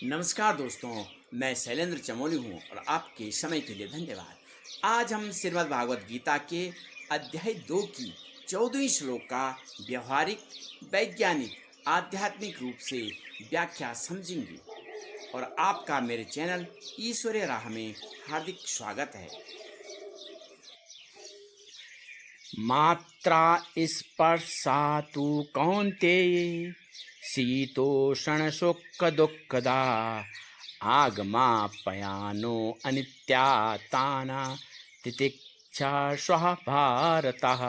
नमस्कार दोस्तों, मैं शैलेंद्र चमोली हूँ और आपके समय के लिए धन्यवाद। आज हम श्रीमद् भागवत गीता के अध्याय 2 की 14वीं श्लोक का व्यवहारिक, वैज्ञानिक, आध्यात्मिक रूप से व्याख्या समझेंगे और आपका मेरे चैनल ईश्वरीय राह में हार्दिक स्वागत है। मात्रा स्पर्शातु कौन्तेय शीतोषण सुख दुःखदा आगमाप्यानो अनित्याताना तितिक्षा स्वः भारतः।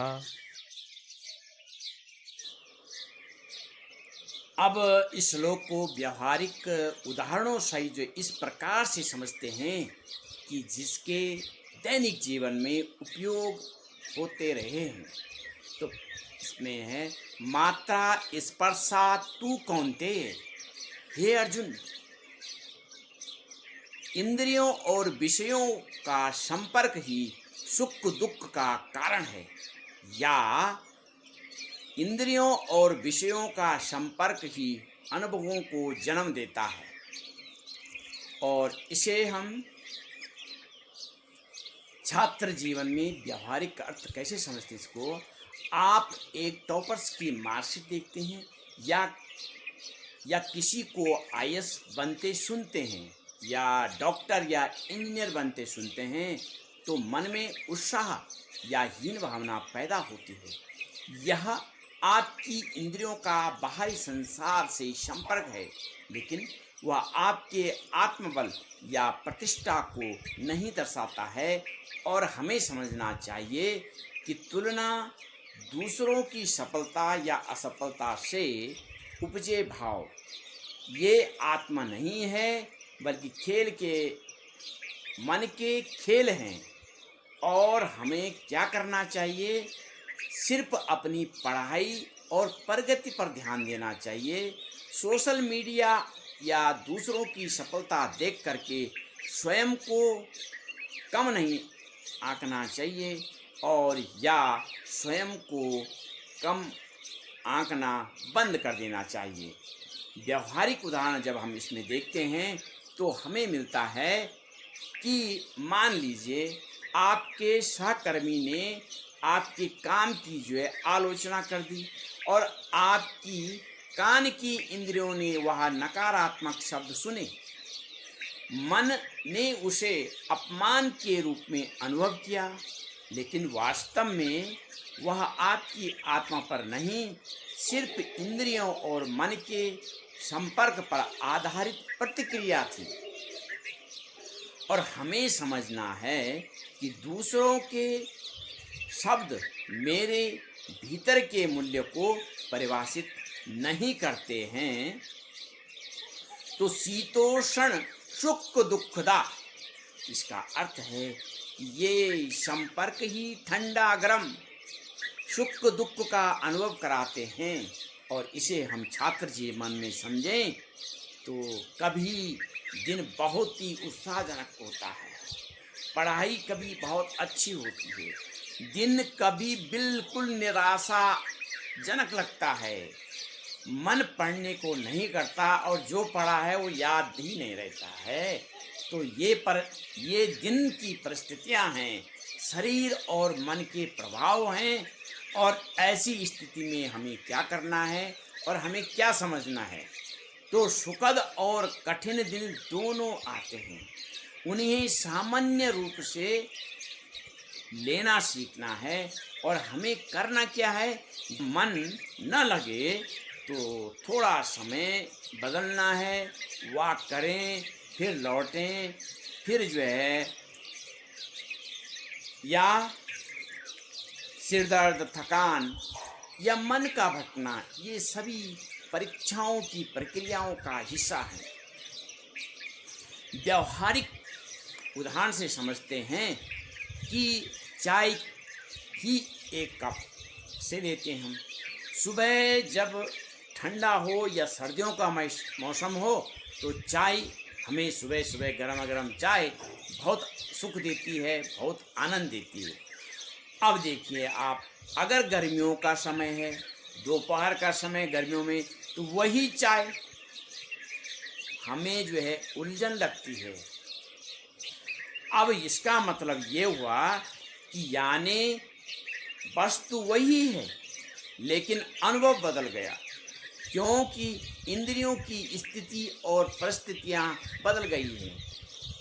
अब इस श्लोक को व्यवहारिक उदाहरणों सहित जो इस प्रकार से समझते हैं कि जिसके दैनिक जीवन में उपयोग होते रहे हैं। तो इसमें है मात्रा स्पर्शा तू कौन्तेय। हे अर्जुन, इंद्रियों और विषयों का संपर्क ही सुख दुख का कारण है, या इंद्रियों और विषयों का संपर्क ही अनुभवों को जन्म देता है। और इसे हम छात्र जीवन में व्यवहारिक अर्थ कैसे समझते हैं इसको। आप एक टॉपर्स की मार्कशीट देखते हैं या किसी को आईएएस बनते सुनते हैं या डॉक्टर या इंजीनियर बनते सुनते हैं तो मन में उत्साह या हीन भावना पैदा होती है। यह आपकी इंद्रियों का बाहरी संसार से संपर्क है, लेकिन वह आपके आत्मबल या प्रतिष्ठा को नहीं दर्शाता है। और हमें समझना चाहिए कि तुलना दूसरों की सफलता या असफलता से उपजे भाव ये आत्मा नहीं है, बल्कि मन के खेल हैं। और हमें क्या करना चाहिए? सिर्फ अपनी पढ़ाई और प्रगति पर ध्यान देना चाहिए। सोशल मीडिया या दूसरों की सफलता देख करके स्वयं को कम नहीं आंकना चाहिए और या स्वयं को कम आंकना बंद कर देना चाहिए। व्यवहारिक उदाहरण जब हम इसमें देखते हैं तो हमें मिलता है कि मान लीजिए आपके सहकर्मी ने आपके काम की जो है आलोचना कर दी और आपकी कान की इंद्रियों ने वह नकारात्मक शब्द सुने। मन ने उसे अपमान के रूप में अनुभव किया, लेकिन वास्तव में वह आपकी आत्मा पर नहीं, सिर्फ इंद्रियों और मन के संपर्क पर आधारित प्रतिक्रिया थी। और हमें समझना है कि दूसरों के शब्द मेरे भीतर के मूल्य को परिभाषित नहीं करते हैं। तो शीतोषण सुख दुखदा, इसका अर्थ है कि ये संपर्क ही ठंडा गरम सुख दुख का अनुभव कराते हैं। और इसे हम छात्र जीवन में समझें तो कभी दिन बहुत ही उत्साहजनक होता है, पढ़ाई कभी बहुत अच्छी होती है, दिन कभी बिल्कुल निराशाजनक लगता है, मन पढ़ने को नहीं करता और जो पढ़ा है वो याद ही नहीं रहता है। तो ये दिन की परिस्थितियां हैं, शरीर और मन के प्रभाव हैं। और ऐसी स्थिति में हमें क्या करना है और हमें क्या समझना है? तो सुखद और कठिन दिन दोनों आते हैं, उन्हें सामान्य रूप से लेना सीखना है। और हमें करना क्या है? मन न लगे तो थोड़ा समय बदलना है, वॉक करें, फिर लौटें, फिर जो है या सिर दर्द, थकान या मन का भटकना, ये सभी परीक्षाओं की प्रक्रियाओं का हिस्सा है। व्यवहारिक उदाहरण से समझते हैं कि चाय ही एक कप से लेते हैं हम। सुबह जब ठंडा हो या सर्दियों का मौसम हो तो चाय हमें सुबह सुबह गरम गरम चाय बहुत सुख देती है, बहुत आनंद देती है। अब देखिए आप, अगर गर्मियों का समय है, दोपहर का समय गर्मियों में, तो वही चाय हमें जो है उलझन लगती है। अब इसका मतलब ये हुआ कि यानी वस्तु वही है लेकिन अनुभव बदल गया, क्योंकि इंद्रियों की स्थिति और परिस्थितियां बदल गई हैं।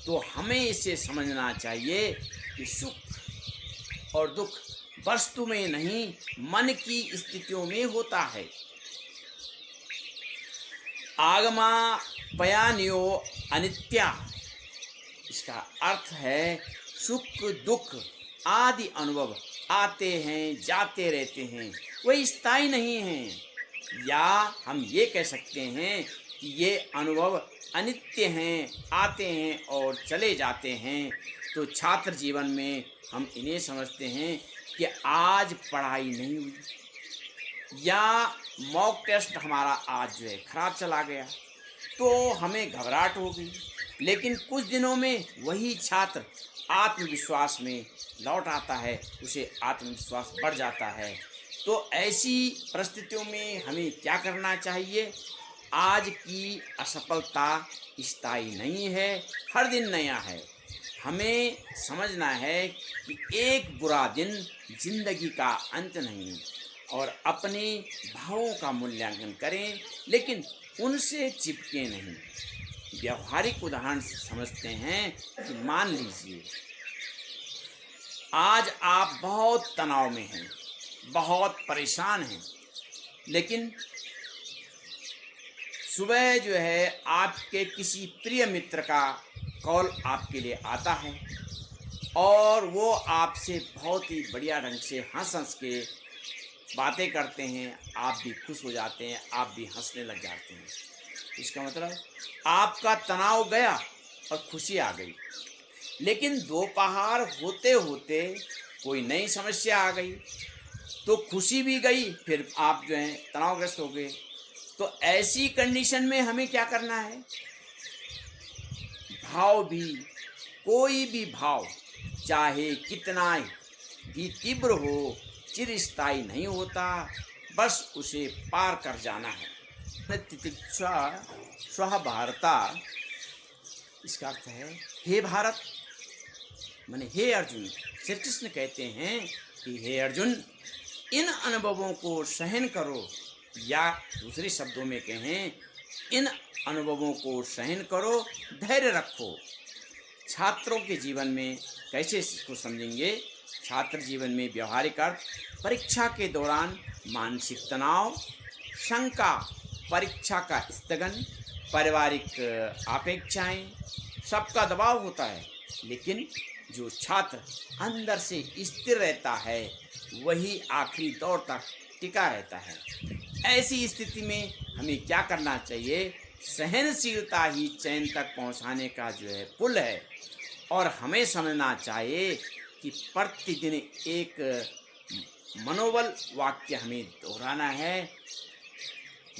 तो हमें इसे समझना चाहिए कि सुख और दुख वस्तु में नहीं, मन की स्थितियों में होता है। आगमा पयान्यो अनित्या, इसका अर्थ है सुख दुख आदि अनुभव आते हैं जाते रहते हैं, वही स्थायी नहीं हैं। या हम ये कह सकते हैं कि ये अनुभव अनित्य हैं, आते हैं और चले जाते हैं। तो छात्र जीवन में हम इन्हें समझते हैं कि आज पढ़ाई नहीं हुई या मॉक टेस्ट हमारा आज जो है खराब चला गया, तो हमें घबराहट हो गई। लेकिन कुछ दिनों में वही छात्र आत्मविश्वास में लौट आता है, उसे आत्मविश्वास बढ़ जाता है। तो ऐसी परिस्थितियों में हमें क्या करना चाहिए? आज की असफलता स्थायी नहीं है, हर दिन नया है। हमें समझना है कि एक बुरा दिन जिंदगी का अंत नहीं, और अपने भावों का मूल्यांकन करें लेकिन उनसे चिपके नहीं। व्यवहारिक उदाहरण समझते हैं कि मान लीजिए आज आप बहुत तनाव में हैं, बहुत परेशान हैं, लेकिन सुबह जो है आपके किसी प्रिय मित्र का कॉल आपके लिए आता है और वो आपसे बहुत ही बढ़िया ढंग से हंस हंस के बातें करते हैं, आप भी खुश हो जाते हैं, आप भी हंसने लग जाते हैं। इसका मतलब आपका तनाव गया और खुशी आ गई। लेकिन दोपहर होते होते कोई नई समस्या आ गई, तो खुशी भी गई, फिर आप जो हैं तनावग्रस्त हो गए। तो ऐसी कंडीशन में हमें क्या करना है? भाव भी, कोई भी भाव चाहे कितना भी तीव्र हो, चिरस्थायी नहीं होता, बस उसे पार कर जाना है। तितिक्षा स्वः भारता, इसका अर्थ है हे भारत, माने हे अर्जुन। श्री कृष्ण कहते हैं कि हे अर्जुन, इन अनुभवों को सहन करो, या दूसरे शब्दों में कहें इन अनुभवों को सहन करो, धैर्य रखो। छात्रों के जीवन में कैसे इसको समझेंगे? छात्र जीवन में व्यवहारिक अर्थ परीक्षा के दौरान मानसिक तनाव, शंका, परीक्षा का स्थगन, पारिवारिक अपेक्षाएं, सबका दबाव होता है। लेकिन जो छात्र अंदर से स्थिर रहता है वही आखिरी दौर तक टिका रहता है। ऐसी स्थिति में हमें क्या करना चाहिए? सहनशीलता ही चैन तक पहुंचाने का जो है पुल है। और हमें समझना चाहिए कि प्रतिदिन एक मनोबल वाक्य हमें दोहराना है,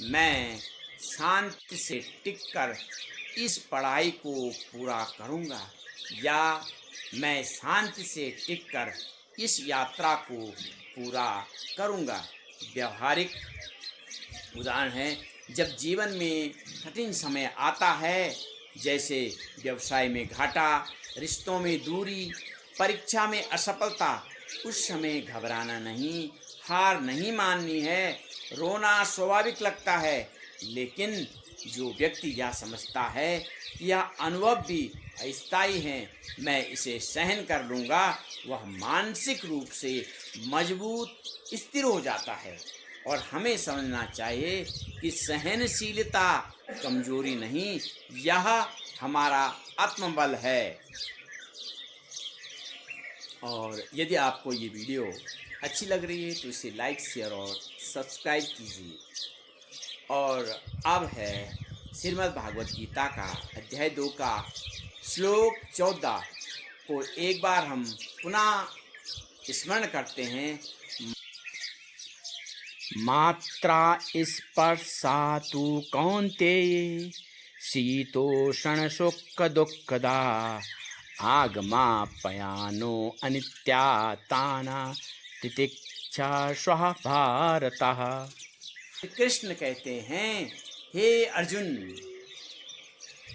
मैं शांति से टिककर इस पढ़ाई को पूरा करूँगा, या मैं शांति से टिककर इस यात्रा को पूरा करूँगा। व्यवहारिक उदाहरण है, जब जीवन में कठिन समय आता है, जैसे व्यवसाय में घाटा, रिश्तों में दूरी, परीक्षा में असफलता, उस समय घबराना नहीं, हार नहीं माननी है। रोना स्वाभाविक लगता है, लेकिन जो व्यक्ति यह समझता है कि यह अनुभव भी अस्थायी हैं, मैं इसे सहन कर लूँगा, वह मानसिक रूप से मजबूत स्थिर हो जाता है। और हमें समझना चाहिए कि सहनशीलता कमजोरी नहीं, यह हमारा आत्मबल है। और यदि आपको ये वीडियो अच्छी लग रही है तो इसे लाइक, शेयर और सब्सक्राइब कीजिए। और अब है श्रीमद् भागवत गीता का अध्याय 2 का श्लोक 14 को एक बार हम पुनः स्मरण करते हैं। मात्रा स्पर्शातु कौन्तेय शीतोषण सुख दुःखदा आगमाप्यानो अनित्या ताना तितिक्षा स्वः भारतः। कृष्ण कहते हैं, हे अर्जुन,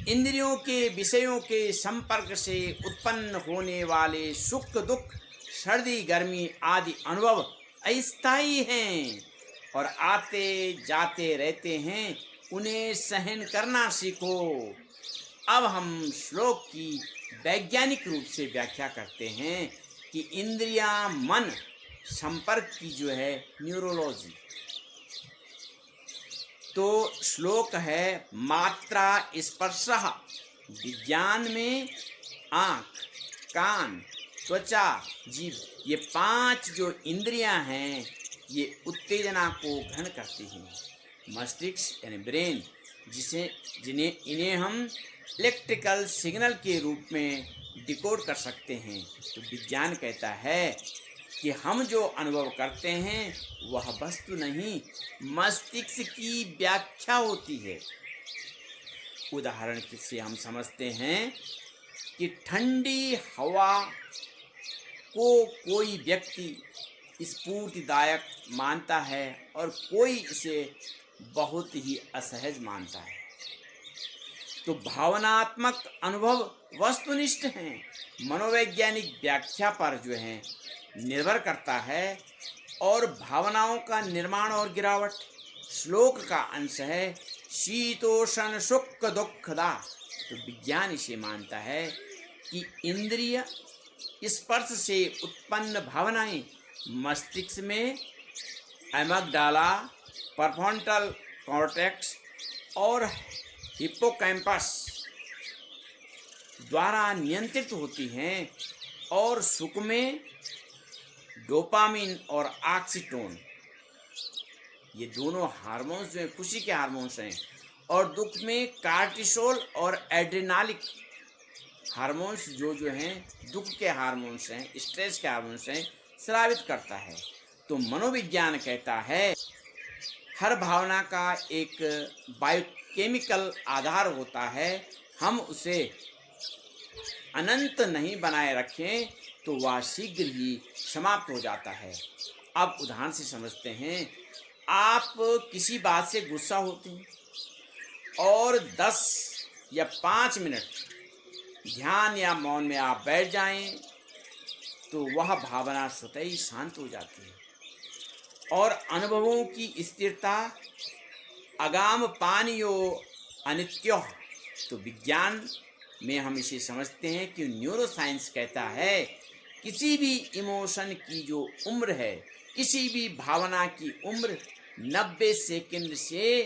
इंद्रियों के विषयों के संपर्क से उत्पन्न होने वाले सुख दुख, सर्दी गर्मी आदि अनुभव अस्थायी हैं और आते जाते रहते हैं, उन्हें सहन करना सीखो। अब हम श्लोक की वैज्ञानिक रूप से व्याख्या करते हैं कि इंद्रियां मन संपर्क की जो है न्यूरोलॉजी। तो श्लोक है मात्रा स्पर्शः। विज्ञान में आँख, कान, त्वचा, जीभ, ये 5 जो इंद्रियां हैं ये उत्तेजना को ग्रहण करती हैं। मस्तिष्क यानी ब्रेन इन्हें हम इलेक्ट्रिकल सिग्नल के रूप में डिकोड कर सकते हैं। तो विज्ञान कहता है कि हम जो अनुभव करते हैं वह वस्तु नहीं, मस्तिष्क की व्याख्या होती है। उदाहरण से हम समझते हैं कि ठंडी हवा को कोई व्यक्ति स्फूर्तिदायक मानता है और कोई इसे बहुत ही असहज मानता है। तो भावनात्मक अनुभव वस्तुनिष्ठ हैं, मनोवैज्ञानिक व्याख्या पर जो है निर्भर करता है और भावनाओं का निर्माण और गिरावट। श्लोक का अंश है शीतोष्ण सुख दुखदा। तो विज्ञान इसे मानता है कि इंद्रिय स्पर्श से उत्पन्न भावनाएं मस्तिष्क में एमिग्डाला, प्रीफ्रंटल कॉर्टेक्स और हिप्पोकैम्पस द्वारा नियंत्रित होती हैं और सुख में डोपामिन और ऑक्सीटोन, ये दोनों हार्मोन्स जो हैं खुशी के हार्मोन्स हैं, और दुख में कार्टिसोल और एड्रेनालिक हार्मोन्स जो हैं दुख के हार्मोन्स हैं, स्ट्रेस के हार्मोन्स हैं, स्रावित करता है। तो मनोविज्ञान कहता है हर भावना का एक बायोकेमिकल आधार होता है, हम उसे अनंत नहीं बनाए रखें तो वह शीघ्र ही समाप्त हो जाता है। अब उदाहरण से समझते हैं, आप किसी बात से गुस्सा होते हैं और 10 या 5 मिनट ध्यान या मौन में आप बैठ जाएं तो वह भावना स्वतः ही शांत हो जाती है और अनुभवों की स्थिरता अगाम पानियो अनित्यो। तो विज्ञान में हम इसे समझते हैं कि न्यूरोसाइंस कहता है किसी भी इमोशन की जो उम्र है, किसी भी भावना की उम्र 90 सेकंड से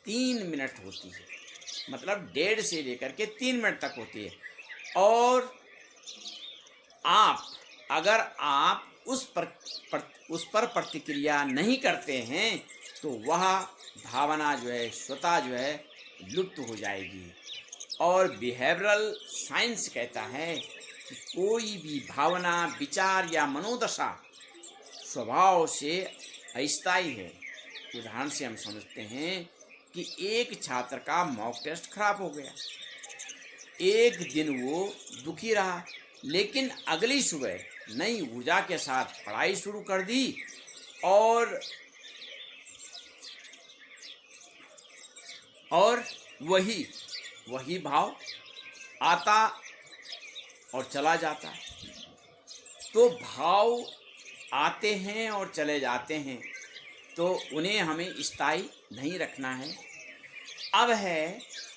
3 मिनट होती है, मतलब 1.5 से लेकर के 3 मिनट तक होती है। और अगर आप उस पर प्रतिक्रिया नहीं करते हैं तो वह भावना जो है स्वतः जो है लुप्त हो जाएगी। और बिहेवियरल साइंस कहता है कि कोई भी भावना, विचार या मनोदशा स्वभाव से अस्थायी है। उदाहरण से हम समझते हैं कि एक छात्र का मॉक टेस्ट खराब हो गया। एक दिन वो दुखी रहा, लेकिन अगली सुबह नई ऊर्जा के साथ पढ़ाई शुरू कर दी और वही भाव आता और चला जाता। तो भाव आते हैं और चले जाते हैं, तो उन्हें हमें स्थायी नहीं रखना है। अब है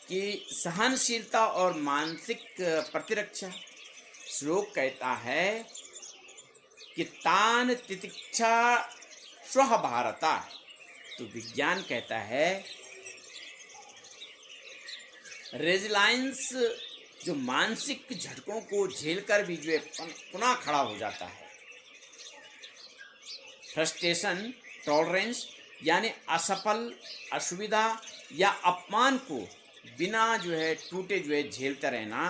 कि सहनशीलता और मानसिक प्रतिरक्षा। श्लोक कहता है कि तान तितिक्षा स्वः भारता। तो विज्ञान कहता है रेजिलाइंस जो मानसिक झटकों को झेलकर भी जो पुनः खड़ा हो जाता है। फ्रस्ट्रेशन टॉलरेंस यानी असफल, असुविधा या अपमान को बिना जो है टूटे जो है झेलता रहना।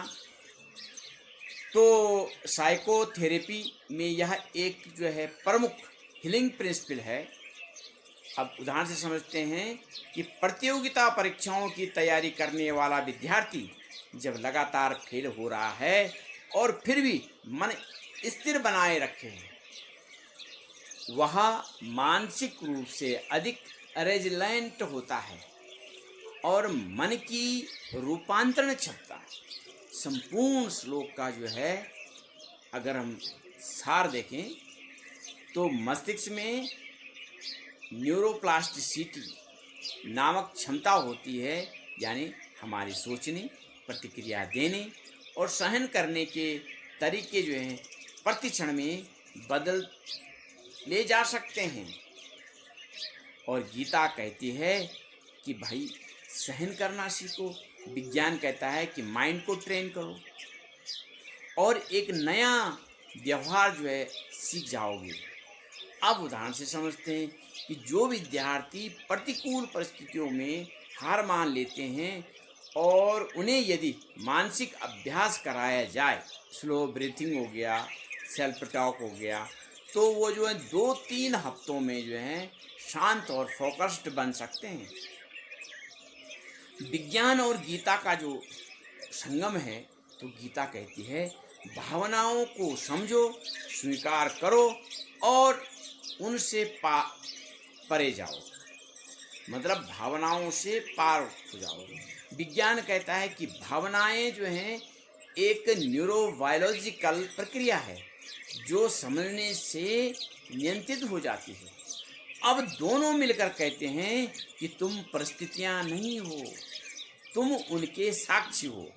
तो साइकोथेरेपी में यह एक जो है प्रमुख हीलिंग प्रिंसिपल है। अब उदाहरण से समझते हैं कि प्रतियोगिता परीक्षाओं की तैयारी करने वाला विद्यार्थी जब लगातार फेल हो रहा है और फिर भी मन स्थिर बनाए रखे, वह मानसिक रूप से अधिक रेजिलेंट होता है और मन की रूपांतरण क्षमता। संपूर्ण श्लोक का जो है अगर हम सार देखें तो मस्तिष्क में न्यूरोप्लास्टिसिटी नामक क्षमता होती है, यानी हमारी सोचने, प्रतिक्रिया देने और सहन करने के तरीके जो हैं प्रतिक्षण में बदल ले जा सकते हैं। और गीता कहती है कि भाई सहन करना सीखो। विज्ञान कहता है कि माइंड को ट्रेन करो और एक नया व्यवहार जो है सीख जाओगे। अब उदाहरण से समझते हैं कि जो विद्यार्थी प्रतिकूल परिस्थितियों में हार मान लेते हैं और उन्हें यदि मानसिक अभ्यास कराया जाए, स्लो ब्रीथिंग हो गया, सेल्फ टॉक हो गया, तो वो जो है 2-3 हफ्तों में जो है शांत और फोकस्ड बन सकते हैं। विज्ञान और गीता का जो संगम है, तो गीता कहती है भावनाओं को समझो, स्वीकार करो और उनसे परे जाओ, मतलब भावनाओं से पार हो जाओ। विज्ञान कहता है कि भावनाएं जो हैं एक न्यूरोबायोलॉजिकल प्रक्रिया है जो समझने से नियंत्रित हो जाती है। अब दोनों मिलकर कहते हैं कि तुम परिस्थितियां नहीं हो, तुम उनके साक्षी हो।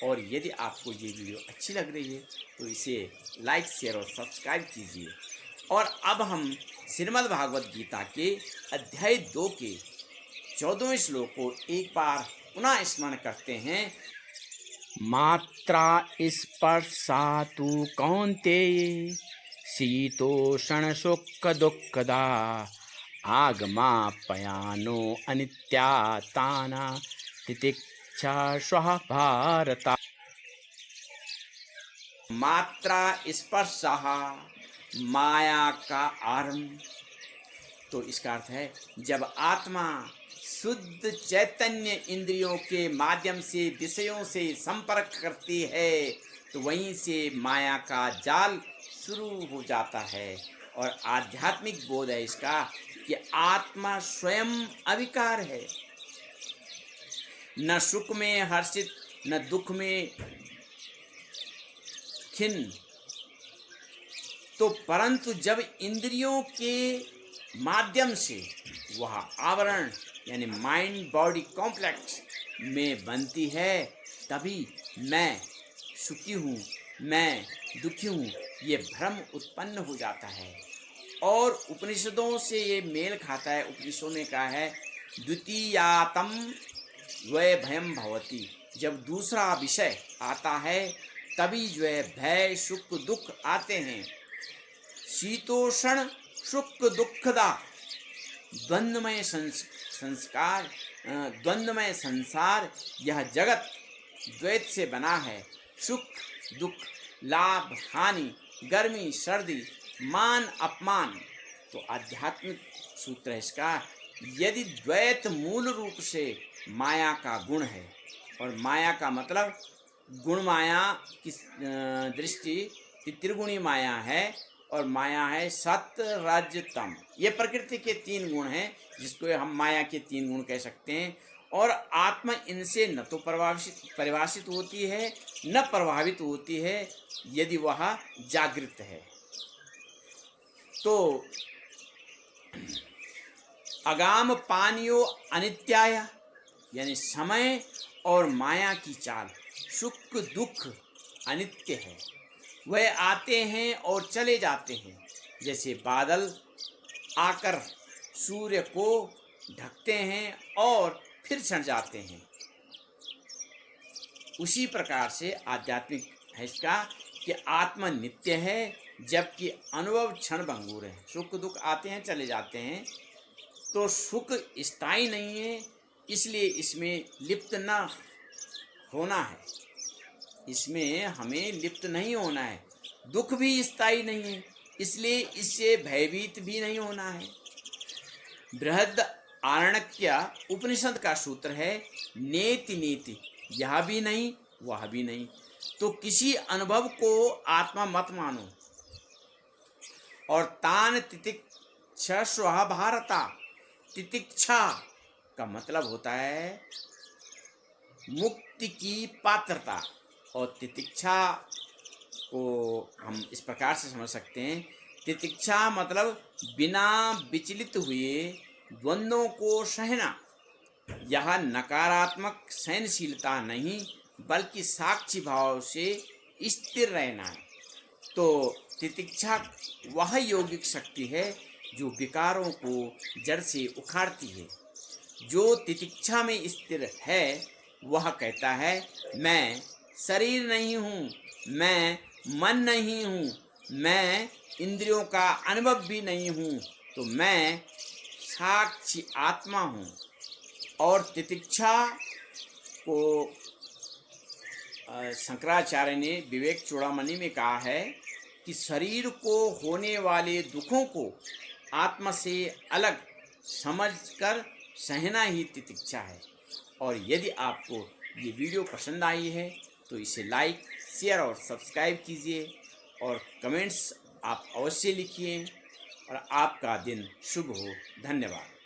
और यदि आपको ये वीडियो अच्छी लग रही है तो इसे लाइक, शेयर और सब्सक्राइब कीजिए। और अब हम श्रीमद् भागवत गीता के अध्याय 2 के 14वें श्लोक को एक बार पुनः स्मरण करते हैं। मात्रा स्पर्शातु कौन्तेय शीतोषण सुख दुःखदा आगमाप्यानो अनित्याताना तितिक्षा स्वः भारत। मात्रा स्पर्शः माया का आरंभ। तो इसका अर्थ है जब आत्मा शुद्ध चैतन्य इंद्रियों के माध्यम से विषयों से संपर्क करती है तो वहीं से माया का जाल शुरू हो जाता है। और आध्यात्मिक बोध है इसका कि आत्मा स्वयं अविकार है, न सुख में हर्षित न दुख में खिन्न। तो परंतु जब इंद्रियों के माध्यम से वह आवरण यानी माइंड बॉडी कॉम्प्लेक्स में बनती है तभी मैं सुखी हूँ, मैं दुखी हूँ, ये भ्रम उत्पन्न हो जाता है। और उपनिषदों से ये मेल खाता है। उपनिषदों ने कहा है द्वितीयातम द्वय भयम भवति। जब दूसरा विषय आता है तभी जो है भय सुख दुख आते हैं। शीतोषण सुख दुखदा द्वंद्वमय द्वंद्वमय संसार, यह जगत द्वैत से बना है। सुख दुख, लाभ हानि, गर्मी सर्दी, मान अपमान। तो आध्यात्मिक सूत्र है इसका, यदि द्वैत मूल रूप से माया का गुण है और माया का मतलब गुण माया की दृष्टि त्रिगुणी माया है और माया है सत्य रज तम। ये प्रकृति के 3 गुण हैं जिसको हम माया के 3 गुण कह सकते हैं। और आत्मा इनसे न तो परिभाषित होती है न प्रभावित होती है यदि वह जागृत है। तो अगाम पानियो अनित्याय, यानी समय और माया की चाल, सुख दुख अनित्य है, वह आते हैं और चले जाते हैं। जैसे बादल आकर सूर्य को ढकते हैं और फिर छट जाते हैं, उसी प्रकार से आध्यात्मिक है इसका कि आत्मा नित्य है जबकि अनुभव क्षण भंगुर है। सुख दुख आते हैं चले जाते हैं। तो सुख स्थायी नहीं है, इसलिए इसमें लिप्त न होना है, इसमें हमें लिप्त नहीं होना है। दुख भी स्थायी नहीं है, इसलिए इससे भयभीत भी नहीं होना है। बृहद आरण्यक उपनिषद का सूत्र है नेति नेति, यह भी नहीं वह भी नहीं। तो किसी अनुभव को आत्मा मत मानो। और तान तितिक्षा स्व भारता, तितिक्षा का मतलब होता है मुक्ति की पात्रता। और तितिक्षा को हम इस प्रकार से समझ सकते हैं, तितिक्षा मतलब बिना विचलित हुए द्वंद्वों को सहना। यह नकारात्मक सहनशीलता नहीं बल्कि साक्षी भाव से स्थिर रहना है। तो तितिक्षा वह यौगिक शक्ति है जो विकारों को जड़ से उखाड़ती है। जो तितिक्षा में स्थिर है वह कहता है, मैं शरीर नहीं हूँ, मैं मन नहीं हूँ, मैं इंद्रियों का अनुभव भी नहीं हूँ, तो मैं साक्षी आत्मा हूँ। और तितिक्षा को शंकराचार्य ने विवेक चूड़ामणि में कहा है कि शरीर को होने वाले दुखों को आत्मा से अलग समझकर सहना ही तितिक्षा है। और यदि आपको ये वीडियो पसंद आई है तो इसे लाइक, शेयर और सब्सक्राइब कीजिए और कमेंट्स आप अवश्य लिखिए। और आपका दिन शुभ हो। धन्यवाद।